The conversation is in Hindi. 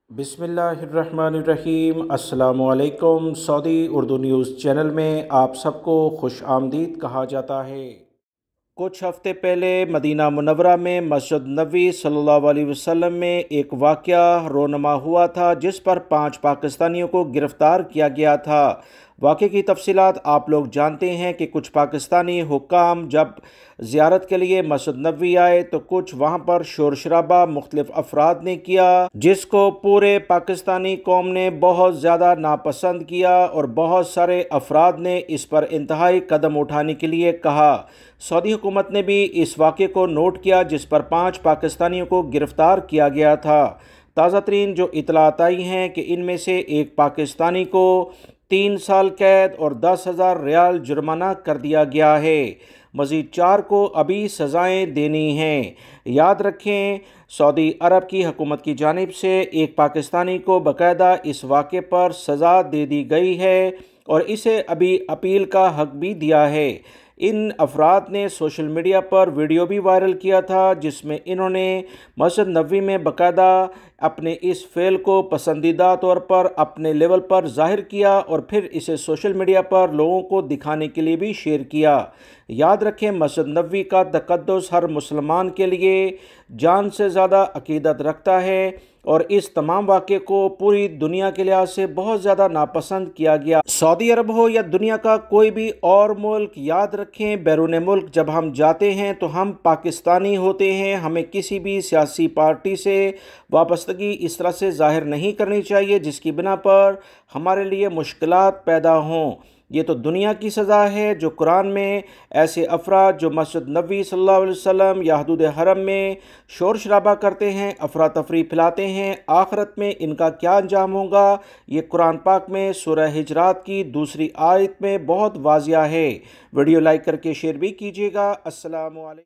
बिस्मिल्लाहिर्रहमानिर्रहीम। अस्सलामुअलैकुम। सऊदी उर्दू न्यूज़ चैनल में आप सबको खुश आमदीद कहा जाता है। कुछ हफ़्ते पहले मदीना मुनव्वरा में मस्जिद नबवी सल्लल्लाहु अलैहि वसल्लम में एक वाक़या रोनमा हुआ था, जिस पर 5 पाकिस्तानियों को गिरफ़्तार किया गया था। वाक़े की तफसीलात आप लोग जानते हैं कि कुछ पाकिस्तानी हुक्काम जब ज़ियारत के लिए मस्जिद नबवी आए तो कुछ वहाँ पर शोर शराबा मुख्तलिफ अफराद ने किया, जिसको पूरे पाकिस्तानी कौम ने बहुत ज़्यादा नापसंद किया और बहुत सारे अफराद ने इस पर इंतहाई कदम उठाने के लिए कहा। सऊदी हुकूमत ने भी इस वाक़े को नोट किया, जिस पर 5 पाकिस्तानियों को गिरफ़्तार किया गया था। ताज़ा तरीन जो इतलात आई हैं कि इनमें से एक पाकिस्तानी को 3 साल कैद और 10,000 रियाल जुर्माना कर दिया गया है। मज़ीद 4 को अभी सज़ाएँ देनी हैं। याद रखें, सऊदी अरब की हुकूमत की जानिब से एक पाकिस्तानी को बाकायदा इस वाक़े पर सज़ा दे दी गई है और इसे अभी अपील का हक़ भी दिया है। इन अफराद ने सोशल मीडिया पर वीडियो भी वायरल किया था, जिसमें इन्होंने मस्जिद नबवी में बाकायदा अपने इस फ़ेल को पसंदीदा तौर पर अपने लेवल पर ज़ाहिर किया और फिर इसे सोशल मीडिया पर लोगों को दिखाने के लिए भी शेयर किया। याद रखें, मस्जिद नबवी का तक़द्दुस हर मुसलमान के लिए जान से ज़्यादा अक़ीदत रखता है और इस तमाम वाक़े को पूरी दुनिया के लिहाज से बहुत ज़्यादा नापसंद किया गया। सऊदी अरब हो या दुनिया का कोई भी और मुल्क, याद रखें, बैरून मुल्क जब हम जाते हैं तो हम पाकिस्तानी होते हैं। हमें किसी भी सियासी पार्टी से वाबस्तगी इस तरह से ज़ाहिर नहीं करनी चाहिए जिसकी बिना पर हमारे लिए मुश्किलात पैदा हों। ये तो दुनिया की सज़ा है जो कुरान में ऐसे अफराद जो मस्जिद नबवी सल्लल्लाहु अलैहि वसल्लम या हदूद हरम में शोर शराबा करते हैं, अफरा तफरी फैलाते हैं, आखिरत में इनका क्या अंजाम होगा, ये कुरान पाक में सूरह हिजरात की 2 आयत में बहुत वाज़िया है। वीडियो लाइक करके शेयर भी कीजिएगा। अस्सलामु अलैकुम।